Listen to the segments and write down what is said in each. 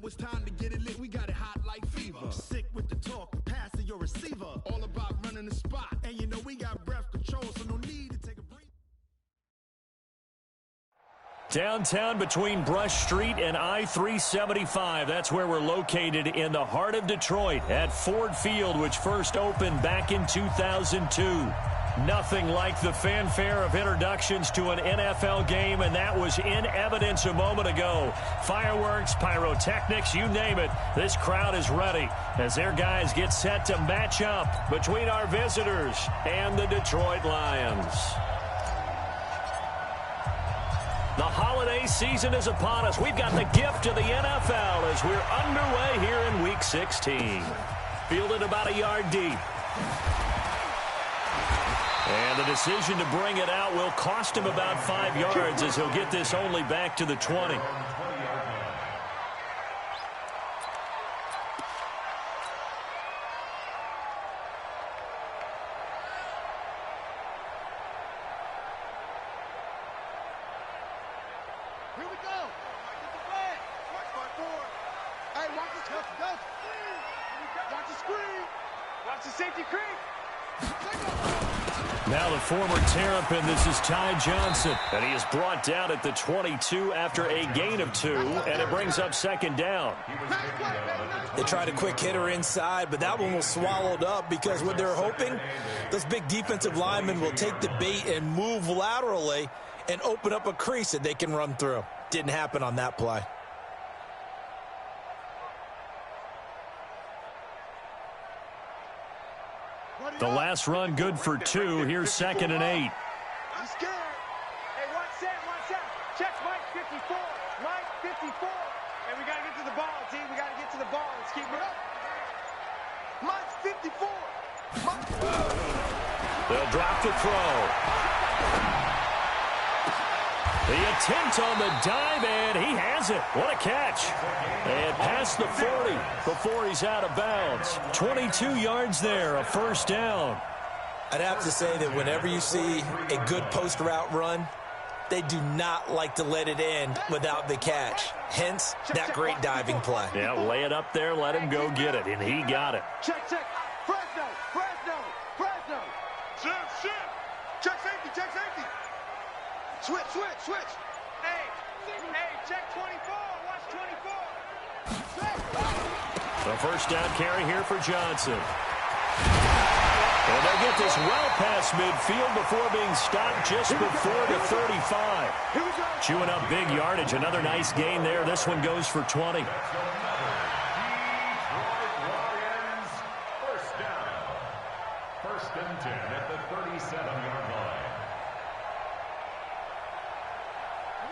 it's time to get it lit. We got it hot like fever. Sick with the talk, passing your receiver. All about running the spot. And you know we got breath control, so no need to take a break. Downtown between Brush Street and I-375. That's where we're located in the heart of Detroit at Ford Field, which first opened back in 2002. Nothing like the fanfare of introductions to an NFL game, and that was in evidence a moment ago. Fireworks, pyrotechnics, you name it. This crowd is ready as their guys get set to match up between our visitors and the Detroit Lions. The holiday season is upon us. We've got the gift of the NFL as we're underway here in Week 16. Fielded about a yard deep. And the decision to bring it out will cost him about 5 yards as he'll get this only back to the 20. Here we go. Get the flag. Watch forward. Hey, watch the screen. Watch the screen. Watch the safety creep. Now the former Terrapin, this is Ty Johnson. And he is brought down at the 22 after a gain of 2, and it brings up second down. They tried a quick hitter inside, but that one was swallowed up because what they're hoping, those big defensive linemen will take the bait and move laterally and open up a crease that they can run through. Didn't happen on that play. The last run good for 2. Here's 2nd and 8. I'm scared. Hey, watch that. Check Mike 54. Mike 54. And we got to get to the ball, team. We got to get to the ball. Let's keep it up. Mike's 54. They'll drop the throw. The attempt on the dive, and he has it. What a catch. And past the 40 before he's out of bounds. 22 yards there, a first down. I'd have to say that whenever you see a good post route run, they do not like to let it end without the catch. Hence, that great diving play. Yeah, lay it up there, let him go get it, and he got it. Check. Fresno. Shift. Check safety. Switch. Hey, check 24. Watch 24. A first down carry here for Johnson. And they'll get this well past midfield before being stopped just before the 35. Chewing up big yardage. Another nice gain there. This one goes for 20. First down. 1st and 10 at the 37-yard line.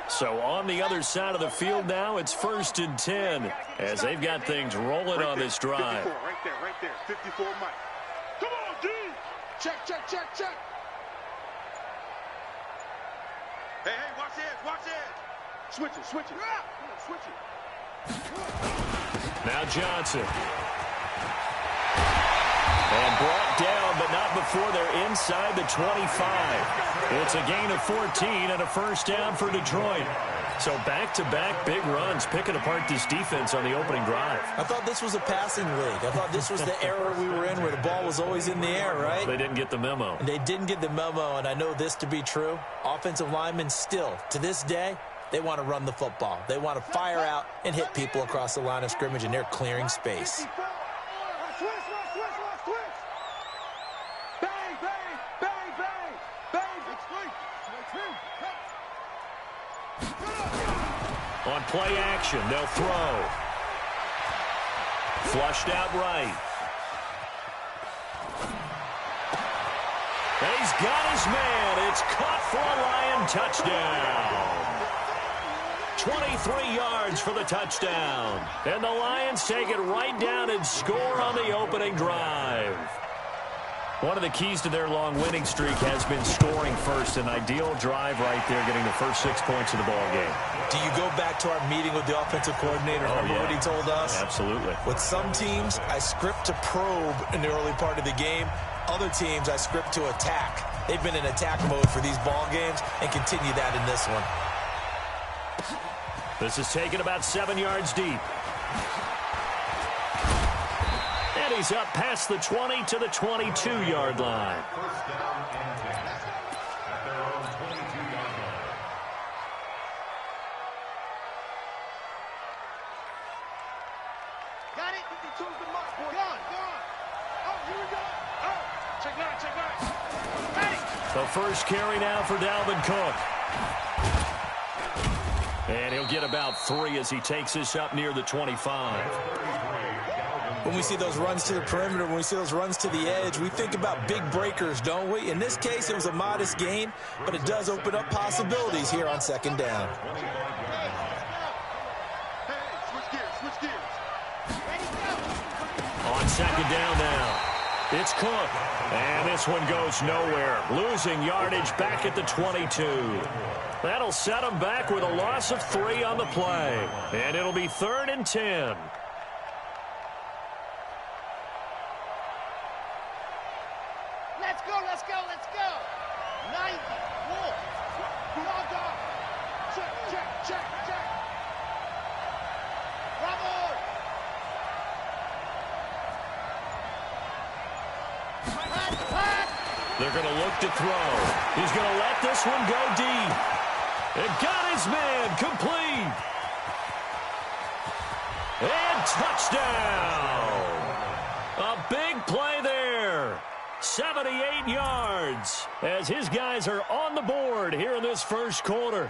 So on the other side of the field now, it's 1st and 10 as they've got things rolling on this drive. 54, right there. 54, Mike. Come on, D. Check. Hey, watch it. Switch it. Switch it. Now Johnson. And brought down, but not before they're inside the 25. It's a gain of 14 and a first down for Detroit. So back-to-back big runs, picking apart this defense on the opening drive. I thought this was a passing league. I thought this was the era we were in where the ball was always in the air, right? They didn't get the memo. They didn't get the memo, and I know this to be true. Offensive linemen still, to this day, they want to run the football. They want to fire out and hit people across the line of scrimmage, and they're clearing space. Switch. On play action, they'll throw. Flushed out right. And he's got his man. It's caught for a Lion touchdown. 23 yards for the touchdown. And the Lions take it right down and score on the opening drive. One of the keys to their long winning streak has been scoring first. An ideal drive right there, getting the first 6 points of the ball game. Do you go back to our meeting with the offensive coordinator? Remember what he told us? Absolutely. With some teams, I script to probe in the early part of the game. Other teams, I script to attack. They've been in attack mode for these ball games and continue that in this one. This is taken about 7 yards deep. And he's up past the 20 to the 22-yard line. First down and 10 at their own 22-yard line. Got it? 52's the mark. Gone. Oh, here we go. Oh, check nine. Ready. The first carry now for Dalvin Cook. And he'll get about 3 as he takes this up near the 25. When we see those runs to the perimeter, when we see those runs to the edge, we think about big breakers, don't we? In this case, it was a modest gain, but it does open up possibilities here on second down. Switch gears. On second down now, it's Cook. And this one goes nowhere. Losing yardage back at the 22. That'll set him back with a loss of 3 on the play. And it'll be 3rd and 10. Let's go. 90. Wolf. Dog. Check. Bravo. Pat. They're going to look to throw. He's going to let this one go deep. And got his man complete. And touchdown. A big play there. 78 yards as his guys are on the board here in this first quarter.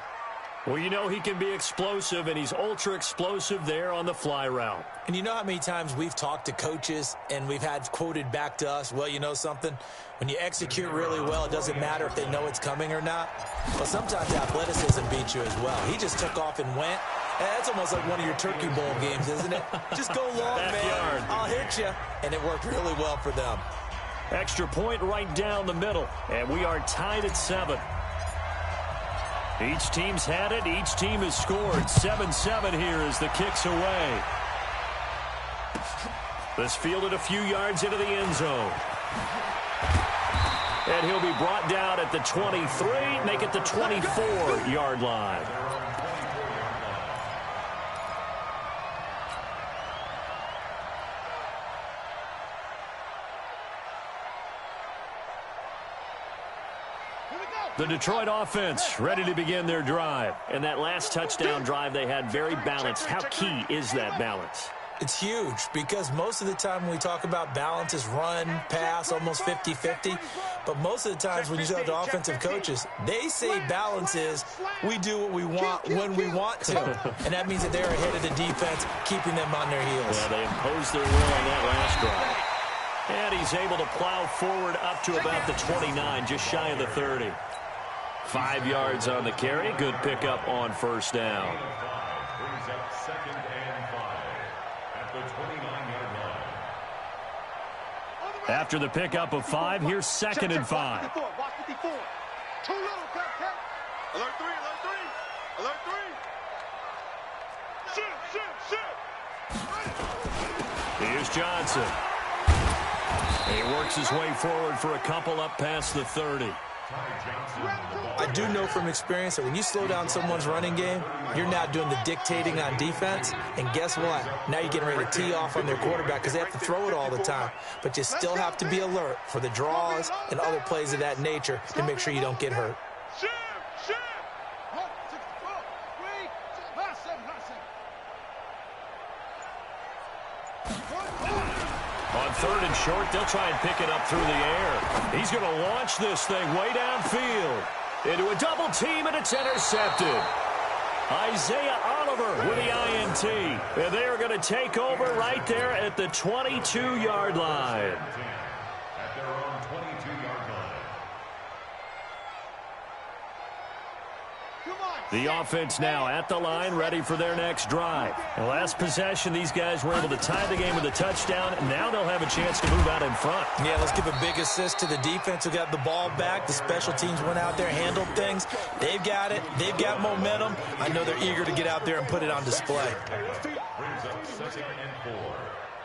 Well, you know he can be explosive, and he's ultra explosive there on the fly route. And you know how many times we've talked to coaches and we've had quoted back to us, well, you know something? When you execute really well, it doesn't matter if they know it's coming or not. Well, sometimes athleticism beats you as well. He just took off and went. That's almost like one of your Turkey Bowl games, isn't it? Just go long, Backyard. man. I'll hit you. And it worked really well for them. Extra point right down the middle, and we are tied at 7. Each team's had it. Each team has scored. 7-7 here as the kick's away. This fielded a few yards into the end zone. And he'll be brought down at the 23, make it the 24-yard line. The Detroit offense ready to begin their drive. And that last touchdown drive they had very balanced. How key is that balance? It's huge because most of the time when we talk about balance is run, pass, almost 50-50. But most of the times when you talk to offensive coaches, they say balance is we do what we want when we want to. And that means that they're ahead of the defense, keeping them on their heels. Yeah, they imposed their will on that last drive. And he's able to plow forward up to about the 29, just shy of the 30. 5 yards on the carry. Good pickup on first down. Brings up 2nd and 5 at the 29-yard line. After the pickup of 5, here's 2nd and 5. Watch 54. Too little, cut. Alert 3. Shoot. Here's Johnson. He works his way forward for a couple up past the 30. I do know from experience that when you slow down someone's running game, you're now doing the dictating on defense. And guess what? Now you're getting ready to tee off on their quarterback because they have to throw it all the time. But you still have to be alert for the draws and other plays of that nature to make sure you don't get hurt. On 3rd and short, they'll try and pick it up through the air. He's going to launch this thing way downfield into a double team, and it's intercepted. Isaiah Oliver with the INT. And they are going to take over right there at the 22-yard line. At their own 22-yard line. The offense now at the line, ready for their next drive. The last possession, these guys were able to tie the game with a touchdown. Now they'll have a chance to move out in front. Yeah, let's give a big assist to the defense who got the ball back. The special teams went out there, handled things. They've got it. They've got momentum. I know they're eager to get out there and put it on display. Brings up 2nd and 4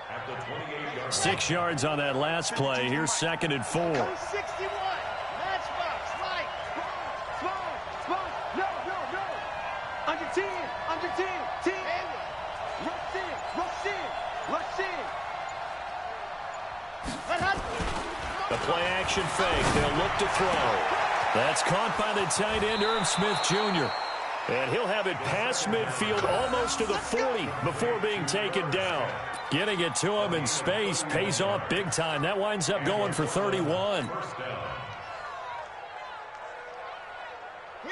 at the 28-yard line. 6 yards on that last play. Here's 2nd and 4. 61. Matchbox. Right. Small. No. Under 10. Team. Rush in. Let's see it. The play-action fake. They'll look to throw. That's caught by the tight end, Irv Smith Jr. And he'll have it past midfield almost to the 40 before being taken down. Getting it to him in space pays off big time. That winds up going for 31.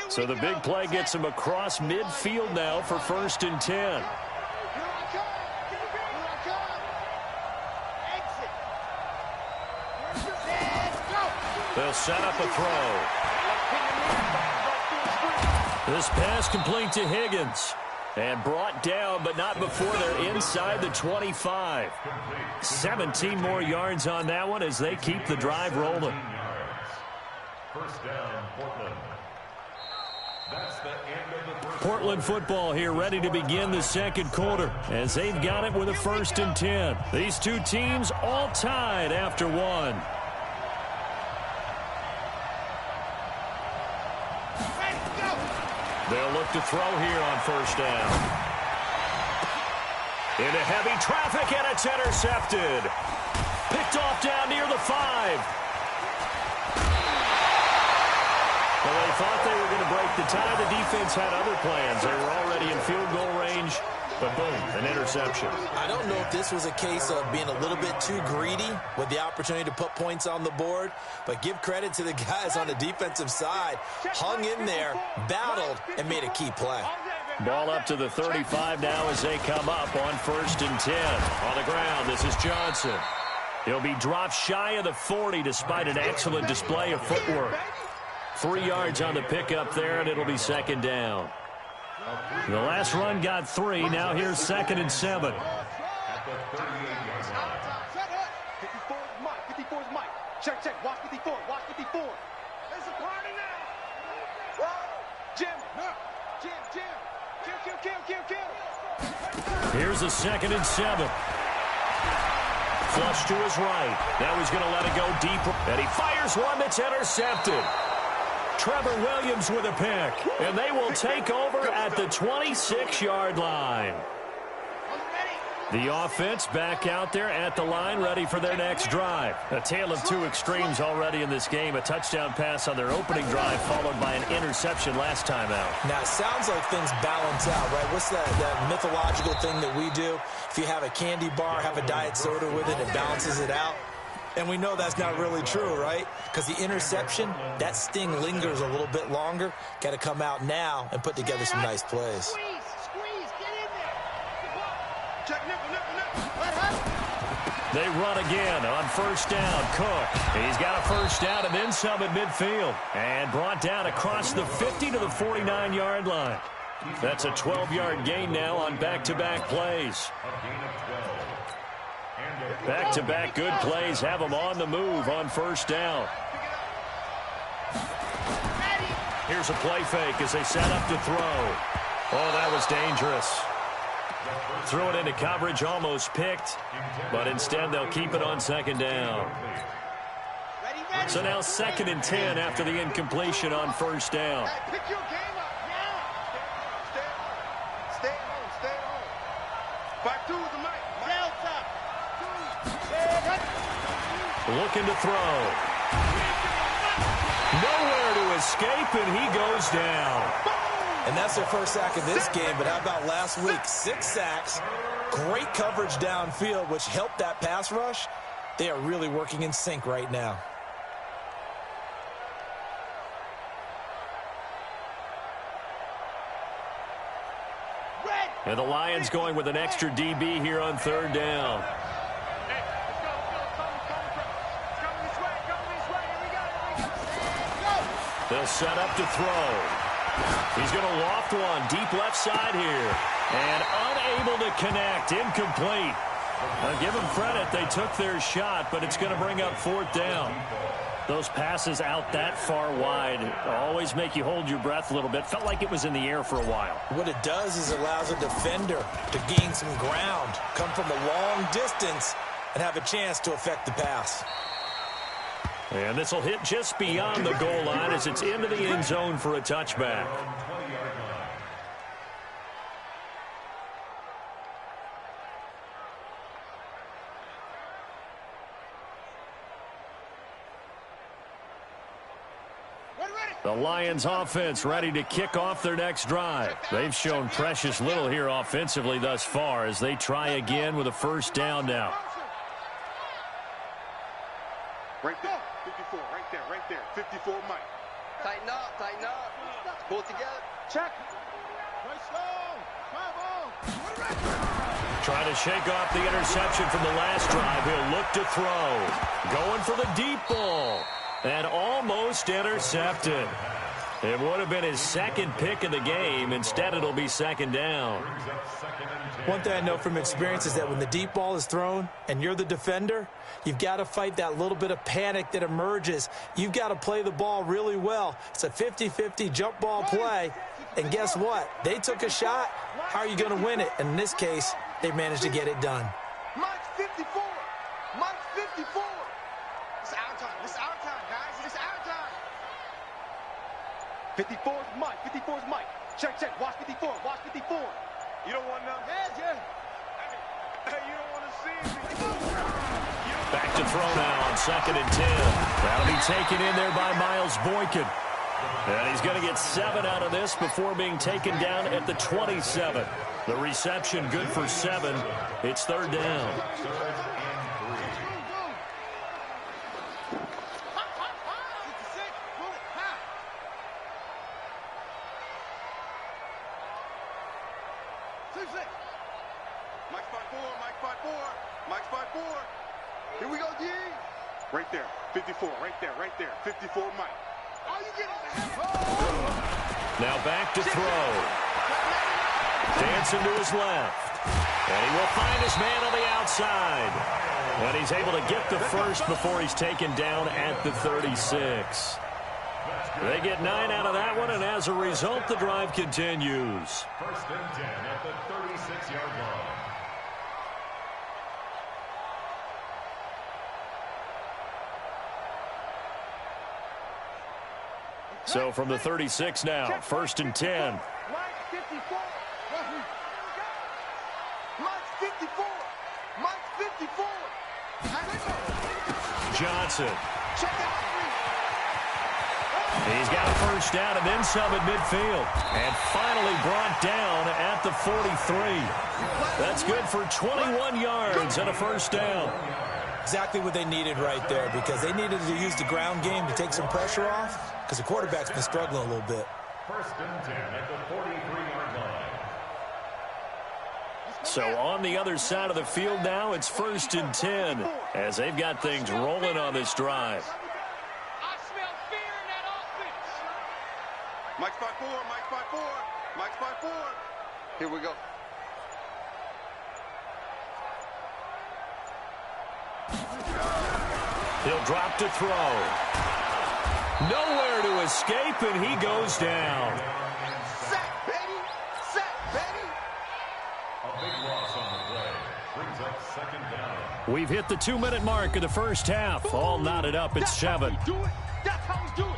So the big play gets him across midfield now for 1st and 10. They'll set up a throw. This pass complete to Higgins. And brought down, but not before they're inside the 25. 17 more yards on that one as they keep the drive rolling. First down, Portland. That's the end of the first. Portland football here ready to begin the second quarter as they've got it with a 1st and 10. These two teams all tied after one. They'll look to throw here on 1st down. Into heavy traffic, and it's intercepted. Picked off down near the 5. Well, they thought they were going to break the tie. The defense had other plans. They were already in field goal range, but boom, an interception. I don't know if this was a case of being a little bit too greedy with the opportunity to put points on the board, but give credit to the guys on the defensive side. Hung in there, battled, and made a key play. Ball up to the 35 now as they come up on 1st and 10. On the ground, this is Johnson. He'll be dropped shy of the 40 despite an excellent display of footwork. 3 yards on the pickup there, and it'll be 2nd down. The last run got 3. Now here's 2nd and 7. 54 is Mike. Check. Watch 54. There's a party now. Jim. Kill. Here's a 2nd and 7. Flush to his right. Now he's going to let it go deeper. And he fires one that's intercepted. Trevor Williams with a pick. And they will take over at the 26-yard line. The offense back out there at the line, ready for their next drive. A tale of two extremes already in this game. A touchdown pass on their opening drive, followed by an interception last time out. Now, it sounds like things balance out, right? What's that mythological thing that we do? If you have a candy bar, have a diet soda with it, it balances it out. And we know that's not really true, right? Because the interception, that sting lingers a little bit longer. Got to come out now and put together some nice plays. Squeeze, get in there. Check, nipple. They run again on 1st down. Cook. He's got a 1st down and then some at midfield. And brought down across the 50 to the 49-yard line. That's a 12-yard gain now on back-to-back plays. Back-to-back good plays have them on the move on 1st down. Here's a play fake as they set up to throw. Oh, that was dangerous. Threw it into coverage, almost picked, but instead they'll keep it on 2nd down. So now 2nd and 10 after the incompletion on 1st down. Pick your game up now. Stay home. 5-2 with the mic. Looking to throw. Nowhere to escape, and he goes down. And that's their first sack of this game, but how about last week? 6 sacks, great coverage downfield, which helped that pass rush. They are really working in sync right now. And the Lions going with an extra DB here on 3rd down. They'll set up to throw. He's going to loft one deep left side here. And unable to connect. Incomplete. Now give them credit. They took their shot, but it's going to bring up 4th down. Those passes out that far wide always make you hold your breath a little bit. Felt like it was in the air for a while. What it does is it allows a defender to gain some ground, come from a long distance, and have a chance to affect the pass. And this will hit just beyond the goal line as it's into the end zone for a touchback. The Lions offense ready to kick off their next drive. They've shown precious little here offensively thus far as they try again with a first down now. Right there, 54, right there, 54, Mike. Tighten up, pull it together. Check. Trying to shake off the interception from the last drive. He'll look to throw. Going for the deep ball. And almost intercepted. It would have been his second pick of the game. Instead, it'll be second down. One thing I know from experience is that when the deep ball is thrown and you're the defender, you've got to fight that little bit of panic that emerges. You've got to play the ball really well. It's a 50-50 jump ball play. And guess what? They took a shot. How are you going to win it? And in this case, they managed to get it done. Mike's 54. Mike's 54. It's our time. It's our time, guys. It's our time. 54 is Mike. 54 is Mike. Check. Watch 54. Watch 54. You don't want none? Yeah. Hey, you don't want to see me. Back to throw now on 2nd and 10. That'll be taken in there by Miles Boykin. And he's going to get 7 out of this before being taken down at the 27. The reception good for 7. It's 3rd down. Mike's 5-4. Here we go, D. Right there. 54. Right there. 54, Mike. Oh, you get it. Now back to throw. Dancing to his left. And he will find his man on the outside. And he's able to get the first before he's taken down at the 36. They get 9 out of that one, and as a result, the drive continues. 1st and 10 at the 36-yard line. So from the 36 now, 1st and 10. Mike 54. Mike's 54. Mike's 54. Johnson. Check out. He's got a first down and then some at midfield. And finally brought down at the 43. That's good for 21 yards and a first down. Exactly what they needed right there, because they needed to use the ground game to take some pressure off, because the quarterback's been struggling a little bit. 1st and 10 at the 43-yard line. So on the other side of the field now, it's 1st and 10 as they've got things rolling on this drive. I smell fear in that offense. Mike's 5-4. Mike's 5-4. Mike's 5-4. Here we go. He'll drop to throw. Nowhere to escape, and he goes down. Sack, Betty. Sack, Betty. A big loss on the play. Brings up 2nd down. We've hit the 2-minute mark of the first half. All knotted up at 7. Do it. That's how we do it.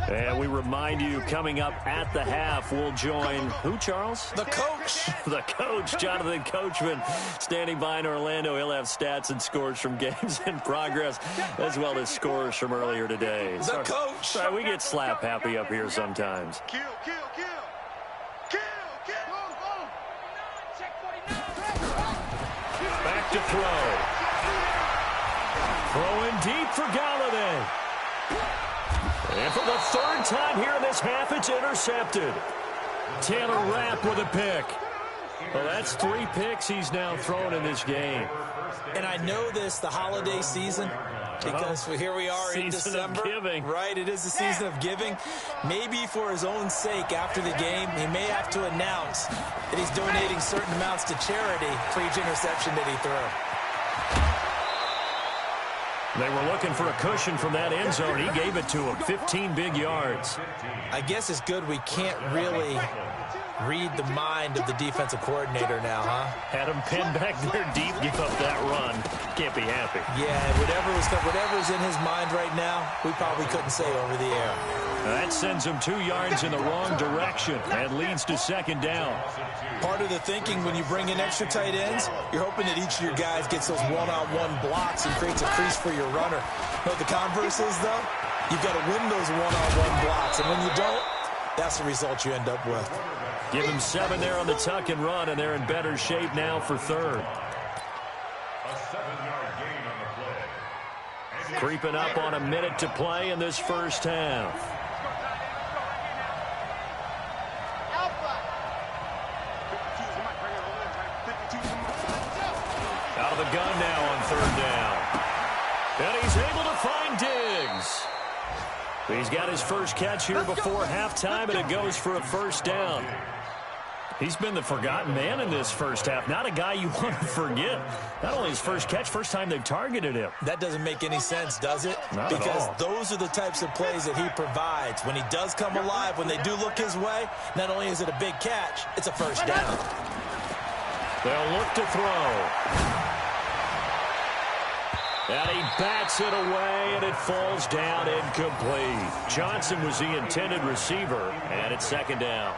And we remind you, coming up at the half, we'll join who, Charles? The coach. The coach, Jonathan Coachman, standing by in Orlando. He'll have stats and scores from games in progress, as well as scores from earlier today. The coach. Sorry, we get slap happy up here sometimes. Kill. Back to throw. Throwing deep for Galladay. And for the 3rd time here in this half, it's intercepted. Taylor Rapp with a pick. Well, that's 3 picks he's now thrown in this game. And I know this, the holiday season, because here we are in December. Season of giving. Right, it is the season of giving. Maybe for his own sake after the game, he may have to announce that he's donating certain amounts to charity for each interception that he threw. They were looking for a cushion from that end zone. He gave it to him. 15 big yards. I guess it's good we can't really read the mind of the defensive coordinator now, huh? Had him pinned back there deep, give up that run. Can't be happy. Yeah, whatever's in his mind right now, we probably couldn't say over the air. That sends them 2 yards in the wrong direction and leads to second down. Part of the thinking when you bring in extra tight ends, you're hoping that each of your guys gets those one-on-one blocks and creates a crease for your runner. But the converse is, though, you've got to win those one-on-one blocks. And when you don't, that's the result you end up with. Give them 7 there on the tuck and run, and they're in better shape now for third. A 7-yard gain on the play. Creeping up on a minute to play in this first half. Out of the gun now on third down. And he's able to find Diggs. He's got his first catch here before halftime, and it goes for a first down. He's been the forgotten man in this first half. Not a guy you want to forget. Not only his first catch, first time they've targeted him. That doesn't make any sense, does it? Not because at all. Those are the types of plays that he provides. When he does come alive, when they do look his way, not only is it a big catch, it's a first down. They'll look to throw. And he bats it away, and it falls down incomplete. Johnson was the intended receiver, and it's second down.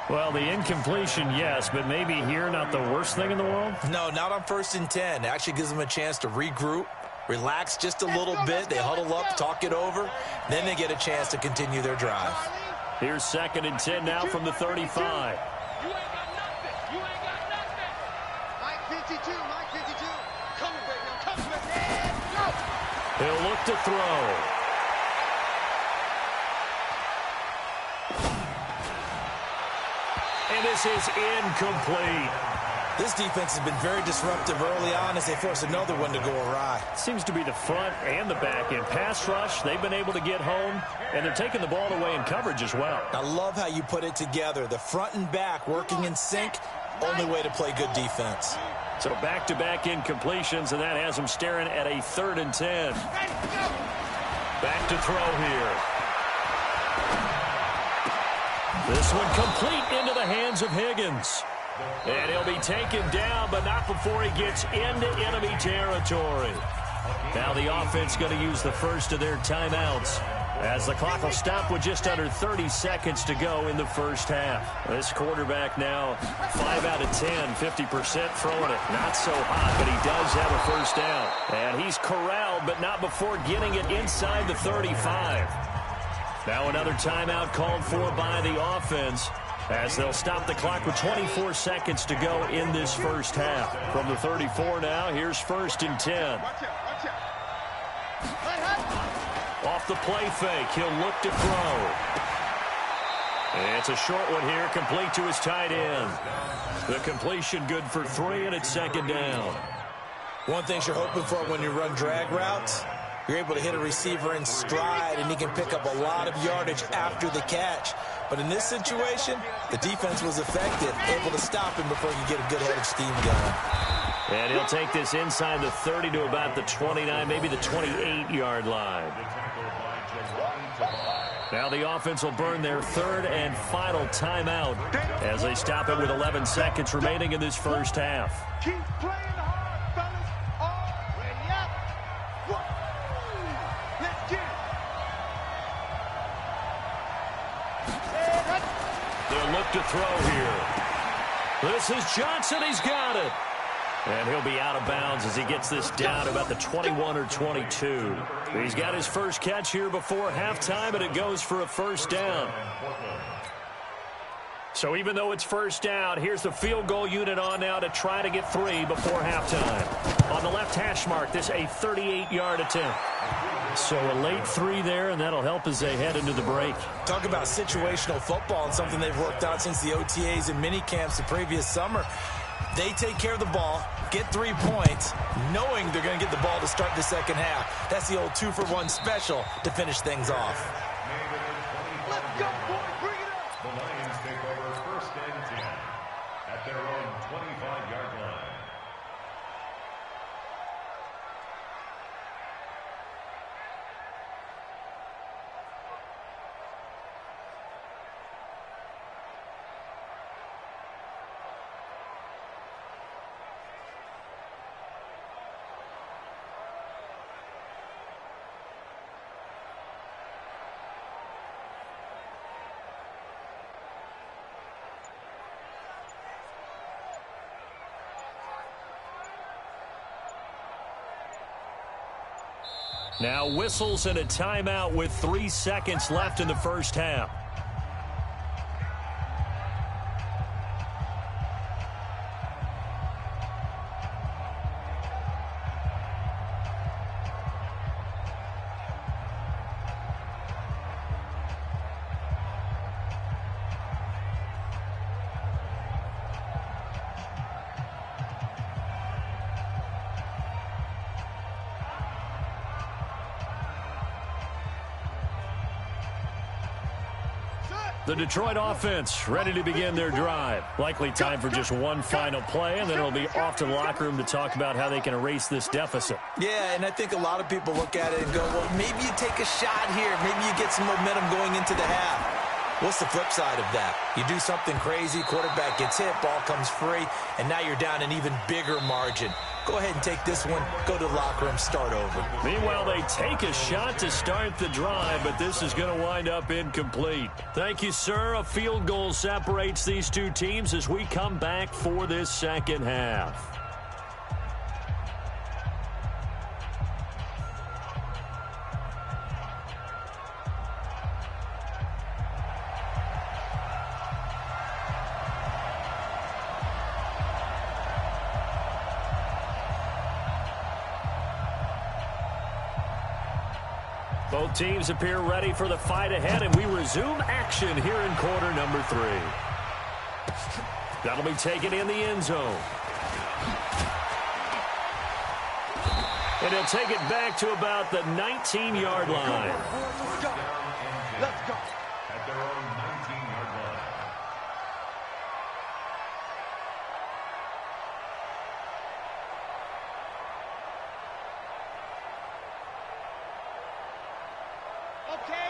Well, the incompletion, yes, but maybe here not the worst thing in the world? No, not on 1st and 10. It actually gives them a chance to regroup, relax just a little bit. They huddle up, talk it over. Then they get a chance to continue their drive. Here's 2nd and 10 now from the 35. You ain't got nothing. You ain't got nothing. Mike 52, Mike 52. Come back now, come back. And go. He'll look to throw. And this is incomplete. This defense has been very disruptive early on as they force another one to go awry. Seems to be the front and the back end. Pass rush, they've been able to get home, and they're taking the ball away in coverage as well. I love how you put it together. The front and back working in sync, only way to play good defense. So back-to-back incompletions, and that has them staring at a 3rd and 10. Back to throw here. This one complete into the hands of Higgins. And he'll be taken down, but not before he gets into enemy territory. Now the offense going to use the first of their timeouts, as the clock will stop with just under 30 seconds to go in the first half. This quarterback now 5 out of 10, 50% throwing it. Not so hot, but he does have a first down. And he's corralled, but not before getting it inside the 35. Now another timeout called for by the offense, as they'll stop the clock with 24 seconds to go in this first half. From the 34 now, here's 1st and 10. Off the play fake, he'll look to throw. And it's a short one here, complete to his tight end. The completion good for 3, and it's 2nd down. One thing you're hoping for when you run drag routes, you're able to hit a receiver in stride, and he can pick up a lot of yardage after the catch. But in this situation, the defense was effective, able to stop him before he could get a good head of steam going. And he'll take this inside the 30 to about the 29, maybe the 28-yard line. Now the offense will burn their 3rd and final timeout as they stop it with 11 seconds remaining in this first half. Keep playing hard, fellas. All ready up. Let's get it. They'll look to throw here. This is Johnson. He's got it. And he'll be out of bounds as he gets this down about the 21 or 22. He's got his first catch here before halftime, and it goes for a first down. So even though it's first down, here's the field goal unit on now to try to get 3 before halftime. On the left hash mark, this a 38-yard attempt. So a late 3 there, and that'll help as they head into the break. Talk about situational football and something they've worked out since the OTAs and mini camps the previous summer. They take care of the ball, get 3 points, knowing they're going to get the ball to start the second half. That's the old 2-for-1 special to finish things off. Let's go, boys. Bring it up. The Lions take over 1st and 10 at their own 25-yard line. Now whistles and a timeout with 3 seconds left in the first half. The Detroit offense ready to begin their drive. Likely time for just one final play, and then it'll be off to the locker room to talk about how they can erase this deficit. Yeah, and I think a lot of people look at it and go, well, maybe you take a shot here. Maybe you get some momentum going into the half. What's the flip side of that? You do something crazy, quarterback gets hit, ball comes free, and now you're down an even bigger margin. Go ahead and take this one, go to the locker room, start over. Meanwhile, they take a shot to start the drive, but this is going to wind up incomplete. Thank you, sir. A field goal separates these two teams as we come back for this second half. Both teams appear ready for the fight ahead, and we resume action here in quarter number 3. That'll be taken in the end zone. And he'll take it back to about the 19-yard line. Let's go. Let's go. At their own 19-yard line.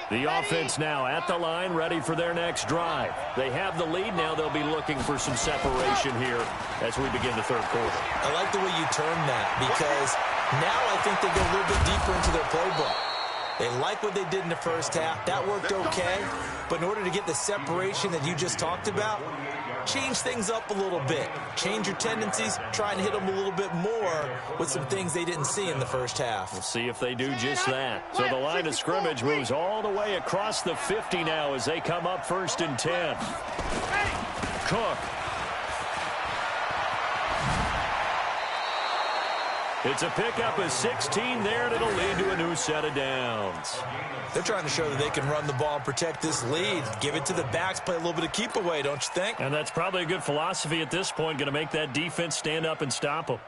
The offense now at the line, ready for their next drive. They have the lead. Now they'll be looking for some separation here as we begin the third quarter. I like the way you term that, because now I think they go a little bit deeper into their playbook. They like what they did in the first half. That worked okay. But in order to get the separation that you just talked about, change things up a little bit. Change your tendencies. Try and hit them a little bit more with some things they didn't see in the first half. We'll see if they do just that. So the line of scrimmage moves all the way across the 50 now as they come up 1st and 10. Cook. It's a pickup of 16 there, and it'll lead to a new set of downs. They're trying to show that they can run the ball and protect this lead. Give it to the backs, play a little bit of keep away, don't you think? And that's probably a good philosophy at this point, going to make that defense stand up and stop them.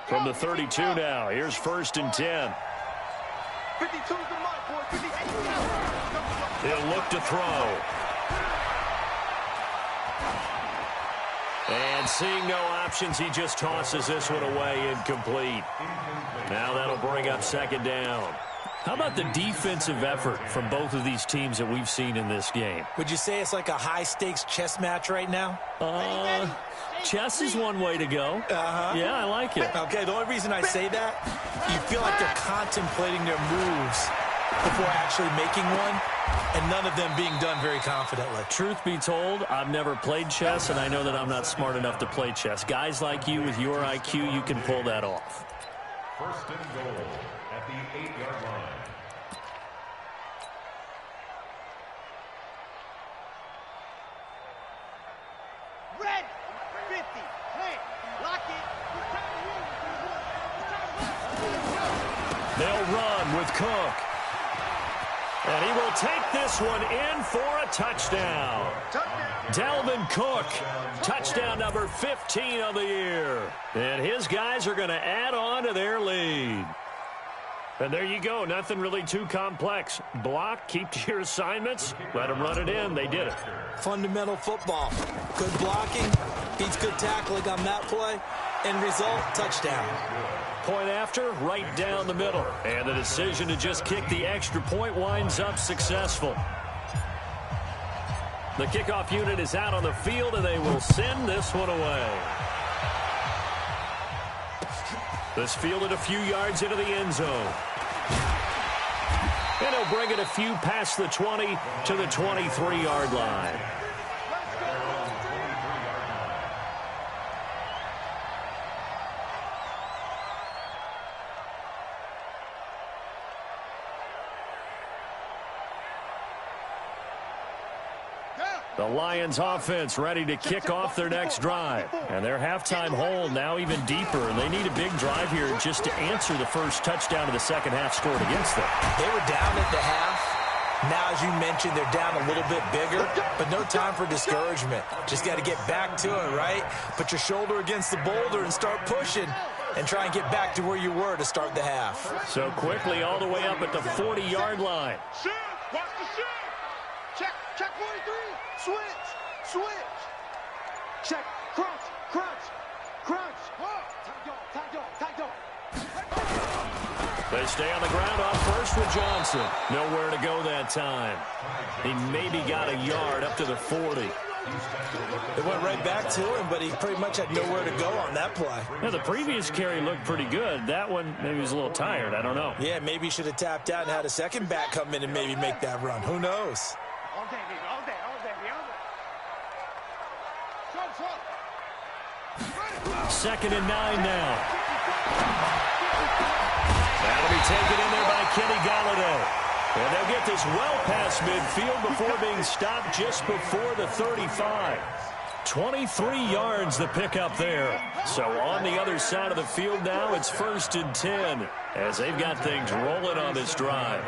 From the 32 now, here's 1st and 10. 52's the mark, boys. 58. He'll look to throw. And seeing no options, he just tosses this one away, incomplete. Now that'll bring up 2nd down. How about the defensive effort from both of these teams that we've seen in this game? Would you say it's like a high-stakes chess match right now? Chess is one way to go. Yeah, I like it. Okay, the only reason I say that, you feel like they're contemplating their moves before actually making one, and none of them being done very confidently. Truth be told, I've never played chess, and I know that I'm not smart enough to play chess. Guys like you with your IQ, you can pull that off. 1st and goal at the 8-yard line. Red 50. Plant. Lock it. They'll run with Cook. And he will take this one in for a touchdown. Dalvin Cook, touchdown number 15 of the year. And his guys are going to add on to their lead. And there you go. Nothing really too complex. Block, keep to your assignments, let them run it in. They did it. Fundamental football. Good blocking, beats good tackling on that play. End result, touchdown. Point after, right down the middle. And the decision to just kick the extra point winds up successful. The kickoff unit is out on the field, and they will send this one away. This fielded a few yards into the end zone. And he'll bring it a few past the 20 to the 23-yard line. The Lions offense ready to kick off their next drive. And their halftime hole now even deeper. And they need a big drive here just to answer the first touchdown of the second half scored against them. They were down at the half. Now, as you mentioned, they're down a little bit bigger, but no time for discouragement. Just got to get back to it, right? Put your shoulder against the boulder and start pushing and try and get back to where you were to start the half. So quickly all the way up at the 40-yard line. Shoot! Watch the shoot! Check 43! Switch! Check, crunch! Tight dog. They stay on the ground off first with Johnson. Nowhere to go that time. He maybe got a yard up to the 40. It went right back to him, but he pretty much had nowhere to go on that play. Yeah, the previous carry looked pretty good. That one, maybe he was a little tired. I don't know. Yeah, maybe he should have tapped out and had a second back come in and maybe make that run. Who knows? All day, baby. Second and 9 now. That'll be taken in there by Kenny Golladay. And they'll get this well past midfield before being stopped just before the 35. 23 yards the pickup there. So on the other side of the field now, it's 1st and 10 as they've got things rolling on this drive.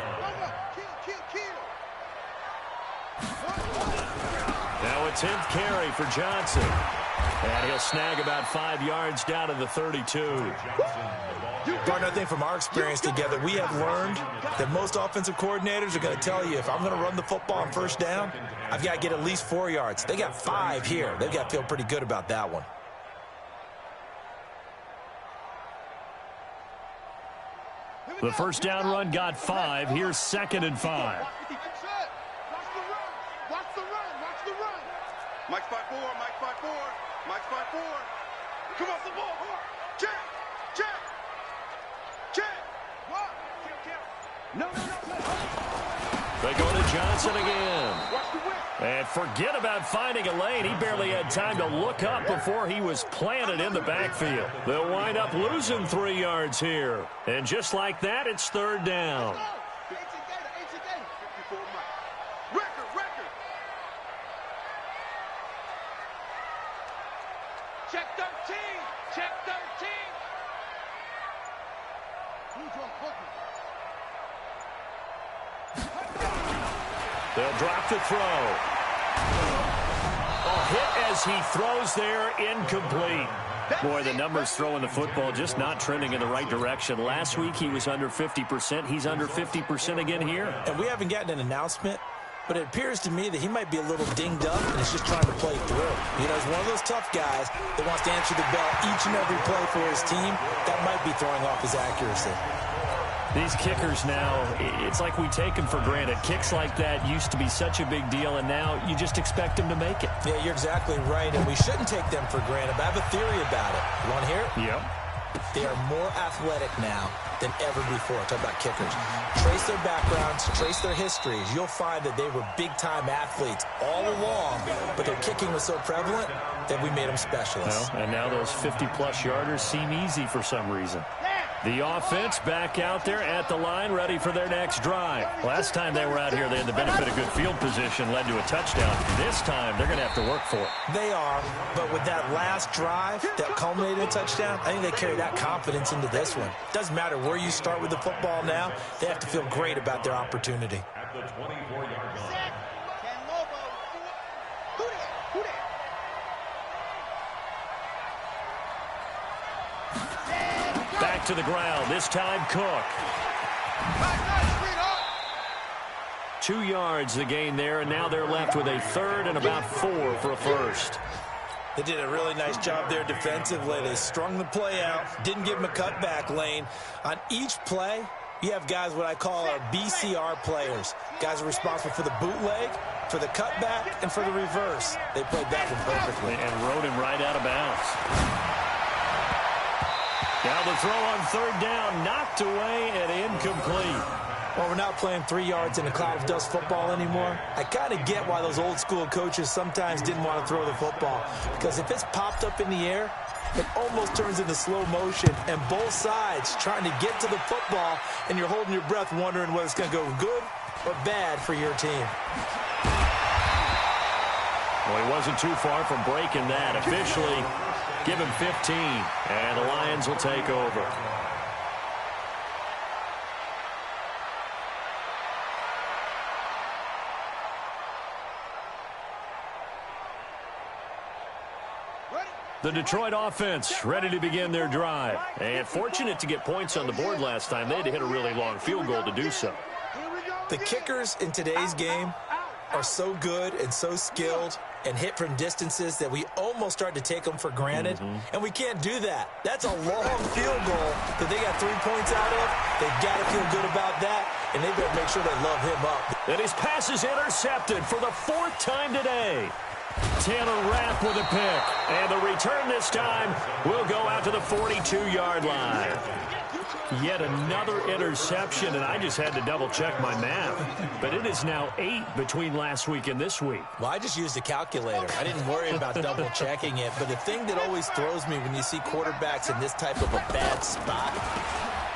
Now a 10th carry for Johnson. And he'll snag about 5 yards down to the 32. Partner, I think from our experience together, we have learned that most offensive coordinators are going to tell you, if I'm going to run the football on first down, I've got to get at least 4 yards. They got 5 here. They've got to feel pretty good about that one. The first down run got 5. Here's 2nd and 5. Watch the run. Mike's by 4. Come off the ball. Check. No. They go to Johnson again. And forget about finding a lane. He barely had time to look up before he was planted in the backfield. They'll wind up losing 3 yards here. And just like that, it's 3rd down. Record. Check 13. They'll drop the throw. A hit as he throws there, incomplete. Boy, the numbers throwing the football just not trending in the right direction. Last week he was under 50%. He's under 50% again here. And we haven't gotten an announcement, but it appears to me that he might be a little dinged up and is just trying to play through. You know, he's one of those tough guys that wants to answer the bell each and every play for his team. That might be throwing off his accuracy. These kickers now, it's like we take them for granted. Kicks like that used to be such a big deal, and now you just expect them to make it. Yeah, you're exactly right, and we shouldn't take them for granted. But I have a theory about it. You want to hear it? Yep. They are more athletic now than ever before. Talk about kickers. Trace their backgrounds, trace their histories. You'll find that they were big-time athletes all along, but their kicking was so prevalent that we made them specialists. Well, and now those 50-plus yarders seem easy for some reason. The offense back out there at the line, ready for their next drive. Last time they were out here, they had the benefit of good field position, led to a touchdown. This time, they're going to have to work for it. They are, but with that last drive that culminated in a touchdown, I think they carry that confidence into this one. Doesn't matter where you start with the football now, they have to feel great about their opportunity. At the 24-yard line. Back to the ground, this time Cook. 2 yards the gain there, and now they're left with a 3rd and about 4 for a first. They did a really nice job there defensively. They strung the play out, didn't give them a cutback lane. On each play, you have guys what I call our BCR players. Guys are responsible for the bootleg, for the cutback, and for the reverse. They played that one perfectly. And rode him right out of bounds. Now the throw on 3rd down, knocked away and incomplete. Well, we're not playing 3 yards in a cloud of dust football anymore. I kind of get why those old school coaches sometimes didn't want to throw the football. Because if it's popped up in the air, it almost turns into slow motion. And both sides trying to get to the football, and you're holding your breath wondering whether it's going to go good or bad for your team. Well, he wasn't too far from breaking that. Officially, give him 15, and the Lions will take over. The Detroit offense ready to begin their drive. And fortunate to get points on the board last time. They had to hit a really long field goal to do so. The kickers in today's game are so good and so skilled and hit from distances that we almost start to take them for granted. And we can't do that. That's a long field goal that they got 3 points out of. They've got to feel good about that, and they better make sure they love him up. And his pass is intercepted for the 4th time today. Taylor Rapp with a pick, and the return this time will go out to the 42-yard line. Yet another interception, and I just had to double-check my math. But it is now 8 between last week and this week. Well, I just used a calculator. I didn't worry about double-checking it. But the thing that always throws me when you see quarterbacks in this type of a bad spot,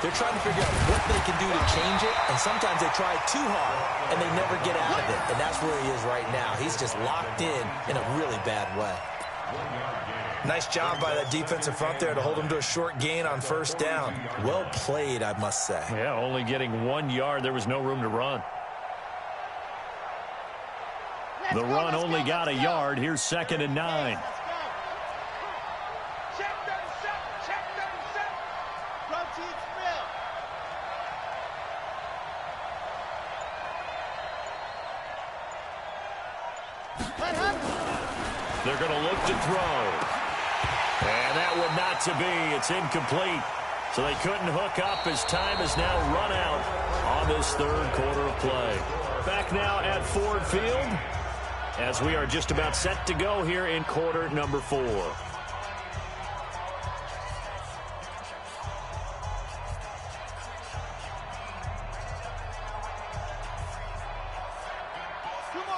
they're trying to figure out what they can do to change it, and sometimes they try too hard, and they never get out of it. And that's where he is right now. He's just locked in a really bad way. Nice job by that defensive front there to hold him to a short gain on 1st down. Well played, I must say. Yeah, only getting 1 yard. There was no room to run. The run only got a yard. Here's 2nd and 9. They're going to look to throw. And that would not to be. It's incomplete. So they couldn't hook up as time has now run out on this 3rd quarter of play. Back now at Ford Field as we are just about set to go here in quarter number 4.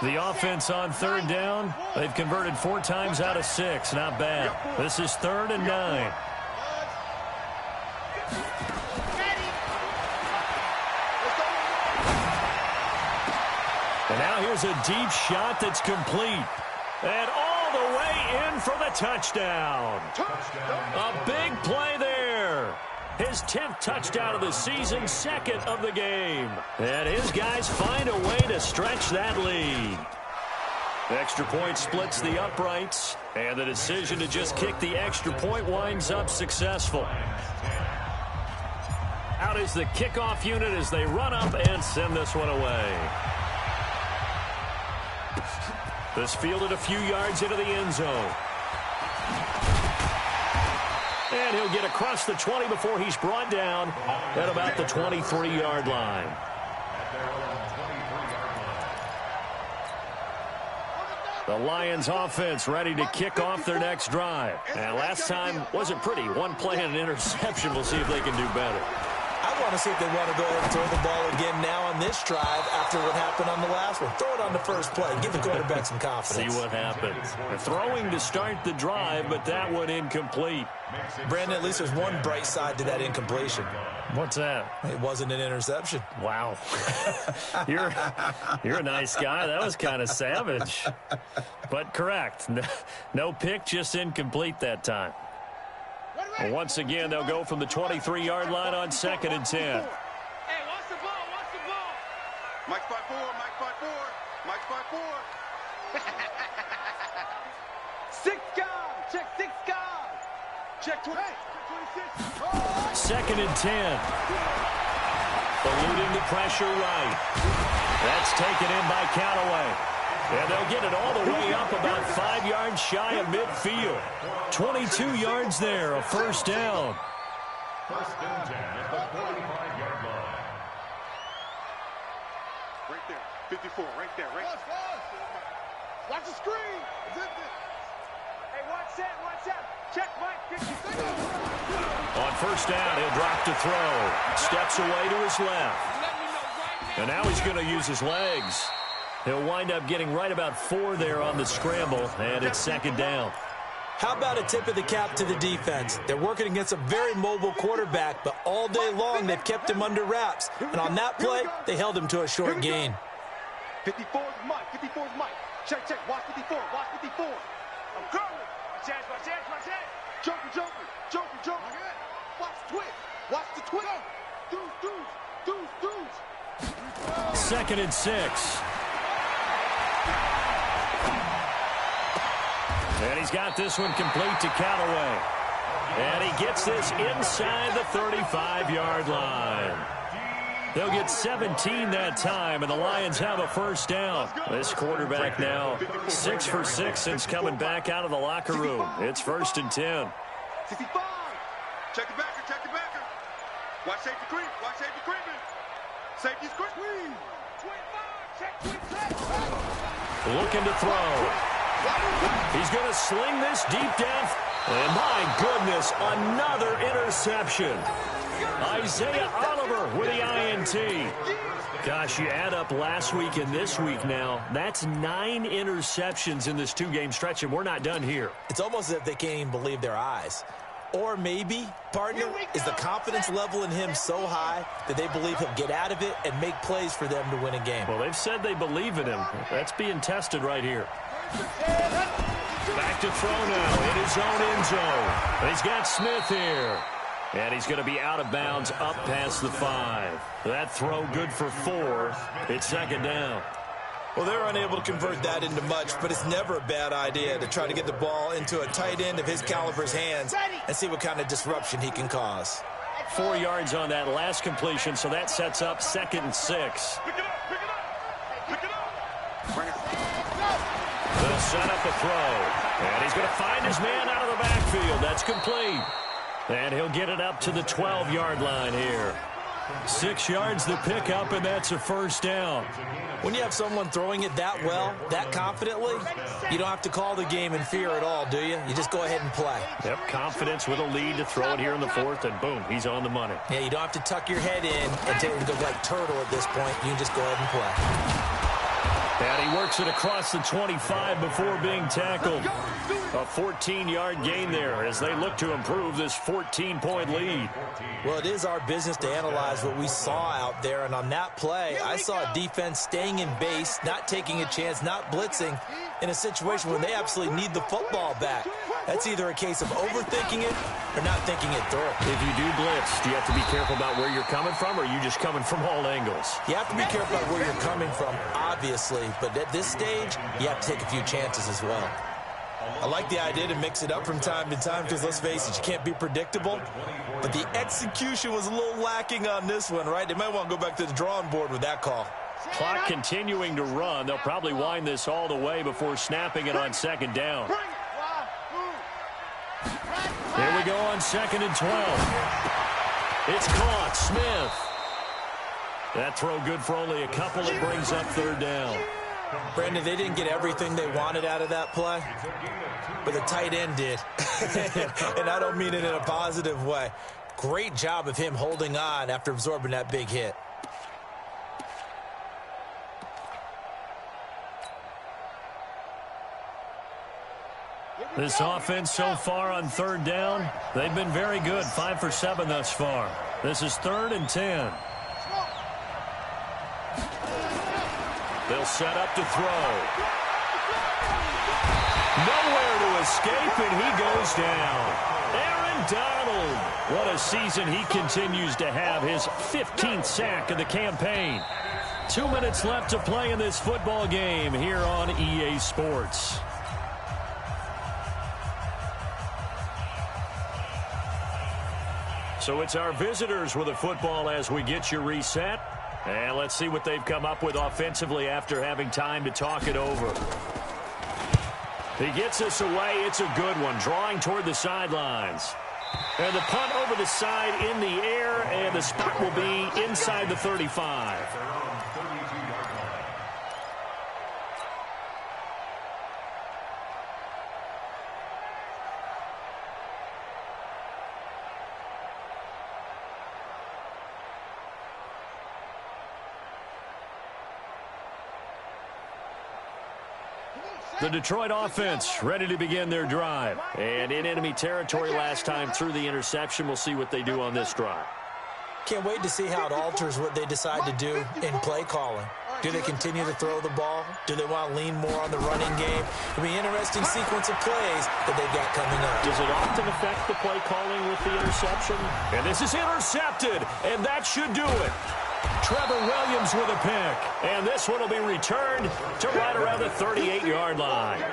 The offense on 3rd down, they've converted 4 times out of 6. Not bad. This is 3rd and 9. And now here's a deep shot that's complete. And all the way in for the touchdown. A big play there. His 10th touchdown of the season, 2nd of the game. And his guys find a way to stretch that lead. Extra point splits the uprights, and the decision to just kick the extra point winds up successful. Out is the kickoff unit as they run up and send this one away. This fielded a few yards into the end zone. And he'll get across the 20 before he's brought down at about the 23-yard line. The Lions offense ready to kick off their next drive. And last time wasn't pretty. 1 play and an interception. We'll see if they can do better. I want to see if they want to go ahead and throw the ball again now on this drive after what happened on the last one. Throw it on the first play. Give the quarterback some confidence. See what happens. They're throwing to start the drive, but that one incomplete. Brandon, at least there's one bright side to that incompletion. What's that? It wasn't an interception. Wow. You're a nice guy. That was kind of savage. But correct. No pick, just incomplete that time. Well, once again, they'll go from the 23-yard line on 2nd and 10. Hey, watch the ball, watch the ball. Mike 5-4, Mike 5-4, Mike 5-4. 6 guys, check 6 guys. Check 20, check 26. 2nd and 10. Eluding the pressure right. That's taken in by Callaway. And they'll get it all the way up about 5 yards shy of midfield. 22 yards there, a 1st down. 1st and 10 at the 45-yard line. Right there, 54, right there, right there. Watch the screen. Hey, watch that. Check Mike, 56. On 1st down, he'll drop to throw. Steps away to his left. And now he's going to use his legs. He'll wind up getting right about 4 there on the scramble, and it's 2nd down. How about a tip of the cap to the defense? They're working against a very mobile quarterback, but all day long they've kept him under wraps. And on that play, they held him to a short gain. 54's Mike, 54's Mike. Check, check. Watch 54. Watch 54. I'm coming. Watch it, watch it, watch it. Joker, Joker, Joker, Joker. Watch the twist. Watch the twist. Deuce, deuce, deuce, deuce. 2nd and 6. And he's got this one complete to Callaway. And he gets this inside the 35-yard line. They'll get 17 that time, and the Lions have a first down. This quarterback now 6 for 6 since coming back out of the locker room. It's 1st and 10. 65. Check the backer, check the backer. Watch safety creep, watch safety creeping. Safety's creeping. 25, check 26. Looking to throw. He's going to sling this deep down. And my goodness, another interception. Isaiah Oliver with the INT. Gosh, you add up last week and this week now, that's 9 interceptions in this 2-game stretch, and we're not done here. It's almost as if they can't even believe their eyes. Or maybe, partner, is the confidence level in him so high that they believe he'll get out of it and make plays for them to win a game. Well, they've said they believe in him. That's being tested right here. Back to throw now in his own end zone. He's got Smith here. And he's going to be out of bounds up past the 5. That throw good for 4. It's 2nd down. Well, they're unable to convert that into much, but it's never a bad idea to try to get the ball into a tight end of his caliber's hands and see what kind of disruption he can cause. 4 yards on that last completion, so that sets up 2nd and 6. Pick it up, pick it up, pick it up. They'll set up the throw. And he's going to find his man out of the backfield. That's complete. And he'll get it up to the 12-yard line here. 6 yards the pickup, and that's a first down. When you have someone throwing it that well, that confidently, you don't have to call the game in fear at all, do you? You just go ahead and play. Yep, confidence with a lead to throw it here in the 4th, and boom, he's on the money. Yeah, you don't have to tuck your head in and take it go like turtle at this point. You can just go ahead and play. And he works it across the 25 before being tackled. A 14-yard gain there as they look to improve this 14-point lead. Well, it is our business to analyze what we saw out there. And on that play, I saw a defense staying in base, not taking a chance, not blitzing in a situation where they absolutely need the football back. That's either a case of overthinking it or not thinking it through. If you do blitz, do you have to be careful about where you're coming from, or are you just coming from all angles? You have to be careful about where you're coming from, obviously. But at this stage, you have to take a few chances as well. I like the idea to mix it up from time to time because, let's face it, you can't be predictable. But the execution was a little lacking on this one, right? They might want to go back to the drawing board with that call. Clock continuing to run. They'll probably wind this all the way before snapping it on 2nd down. Here we go on 2nd and 12. It's caught. Smith. That throw good for only a couple. It brings up 3rd down. Brandon, they didn't get everything they wanted out of that play, but the tight end did. And I don't mean it in a positive way. Great job of him holding on after absorbing that big hit. This offense so far on 3rd down, they've been very good. 5 for 7 thus far. This is 3rd and 10. They'll set up to throw. Nowhere to escape, and he goes down. Aaron Donald. What a season he continues to have. His 15th sack of the campaign. 2 minutes left to play in this football game here on EA Sports. So it's our visitors with a football as we get you reset. And let's see what they've come up with offensively after having time to talk it over. He gets us away. It's a good one. Drawing toward the sidelines. And the punt over the side in the air, and the spot will be inside the 35. The Detroit offense ready to begin their drive. And in enemy territory last time through the interception. We'll see what they do on this drive. Can't wait to see how it alters what they decide to do in play calling. Do they continue to throw the ball? Do they want to lean more on the running game? It'll be an interesting sequence of plays that they've got coming up. Does it often affect the play calling with the interception? And this is intercepted, and that should do it. Trevor Williams with a pick, and this one will be returned to right around the 38-yard line.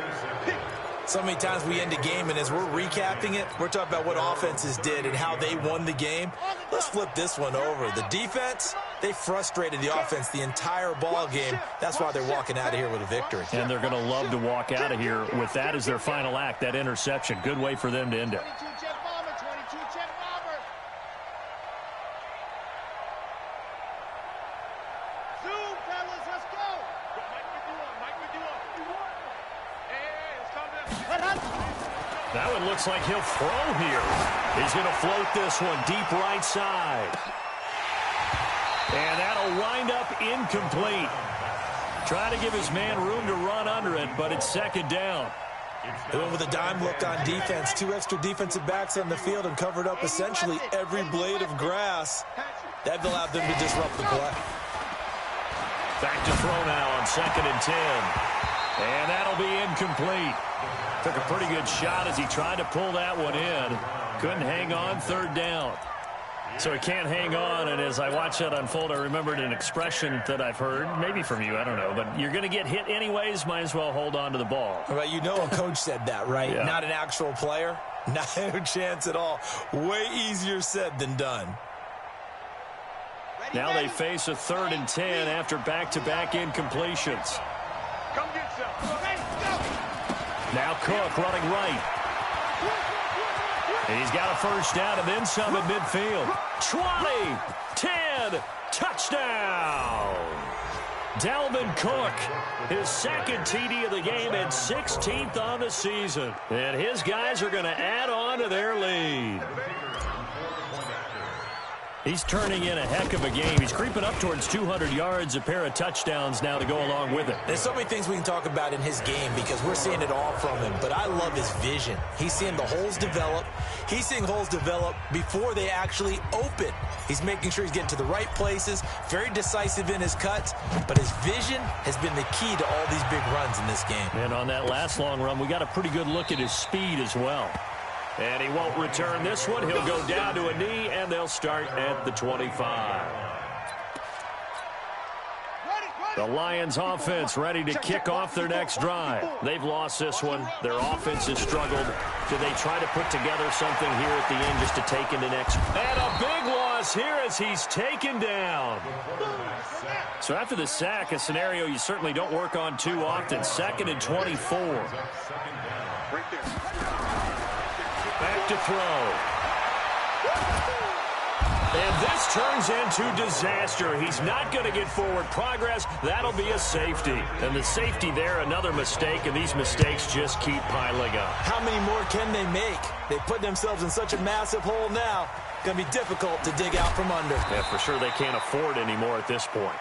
So many times we end a game, and as we're recapping it, we're talking about what offenses did and how they won the game. Let's flip this one over. The defense, they frustrated the offense the entire ball game. That's why they're walking out of here with a victory. And they're going to love to walk out of here with that as their final act, that interception. Good way for them to end it. That one looks like he'll throw here. He's going to float this one deep right side. And that'll wind up incomplete. Trying to give his man room to run under it, but it's second down. They went with a dime look on defense. 2 extra defensive backs on the field and covered up essentially every blade of grass. That allowed them to disrupt the play. Back to throw now on 2nd and 10. And that'll be incomplete. Took a pretty good shot as he tried to pull that one in. Couldn't hang on, 3rd down. So he can't hang on, and as I watch that unfold, I remembered an expression that I've heard, maybe from you, I don't know, but you're going to get hit anyways, might as well hold on to the ball. Right, you know a coach said that, right? Yeah. Not an actual player. No chance at all. Way easier said than done. Now they face a 3rd and 10 after back-to-back incompletions. Come get some. Now Cook running right. And he's got a 1st down and then some at midfield. 20, 10, touchdown. Dalvin Cook, his 2nd TD of the game and 16th on the season. And his guys are going to add on to their lead. He's turning in a heck of a game. He's creeping up towards 200 yards, a pair of touchdowns now to go along with it. There's so many things we can talk about in his game because we're seeing it all from him, but I love his vision. He's seeing the holes develop. He's seeing holes develop before they actually open. He's making sure he's getting to the right places, very decisive in his cuts, but his vision has been the key to all these big runs in this game. And on that last long run, we got a pretty good look at his speed as well. And he won't return this one. He'll go down to a knee, and they'll start at the 25. The Lions offense ready to kick off their next drive. They've lost this one. Their offense has struggled. Do they try to put together something here at the end just to take into next? And a big loss here as he's taken down. So after the sack, a scenario you certainly don't work on too often. 2nd and 24. Back to throw. And this turns into disaster. He's not going to get forward progress. That'll be a safety. And the safety there, another mistake, and these mistakes just keep piling up. How many more can they make? They put themselves in such a massive hole now. Going to be difficult to dig out from under. Yeah, for sure they can't afford any more at this point.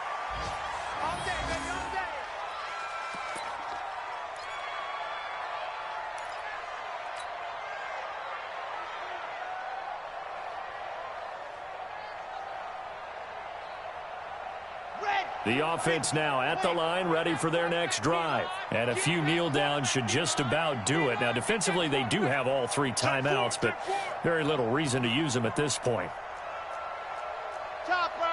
The offense now at the line, ready for their next drive. And a few kneel downs should just about do it. Now, defensively, they do have all 3 timeouts, but very little reason to use them at this point. Chopper!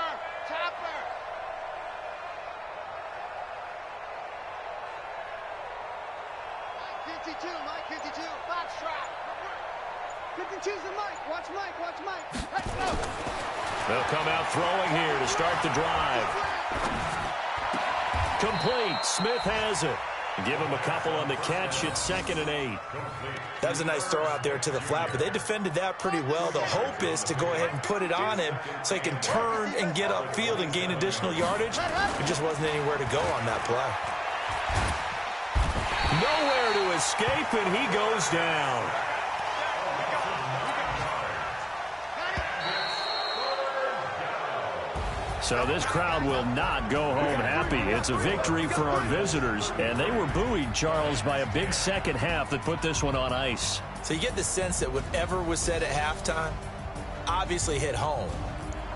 Mike 52, Mike 52, box trap. 52's the Mike. Watch Mike. Let's go. They'll come out throwing here to start the drive. Complete. Smith has it. Give him a couple on the catch. It's 2nd and 8. That was a nice throw out there to the flat, but they defended that pretty well. The hope is to go ahead and put it on him so he can turn and get upfield and gain additional yardage. There just wasn't anywhere to go on that play. Nowhere to escape, and he goes down. So this crowd will not go home happy. It's a victory for our visitors, and they were buoyed, Charles, by a big second half that put this one on ice. So you get the sense that whatever was said at halftime obviously hit home.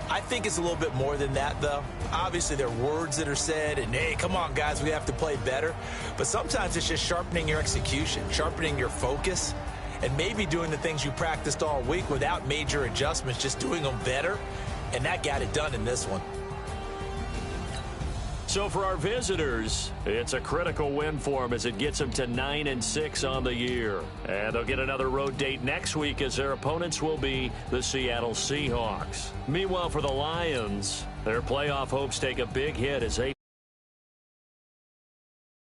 I think it's a little bit more than that, though. Obviously, there are words that are said, and, hey, come on, guys, we have to play better. But sometimes it's just sharpening your execution, sharpening your focus, and maybe doing the things you practiced all week without major adjustments, just doing them better. And that got it done in this one. So for our visitors, it's a critical win for them as it gets them to 9-6 on the year. And they'll get another road date next week as their opponents will be the Seattle Seahawks. Meanwhile, for the Lions, their playoff hopes take a big hit as they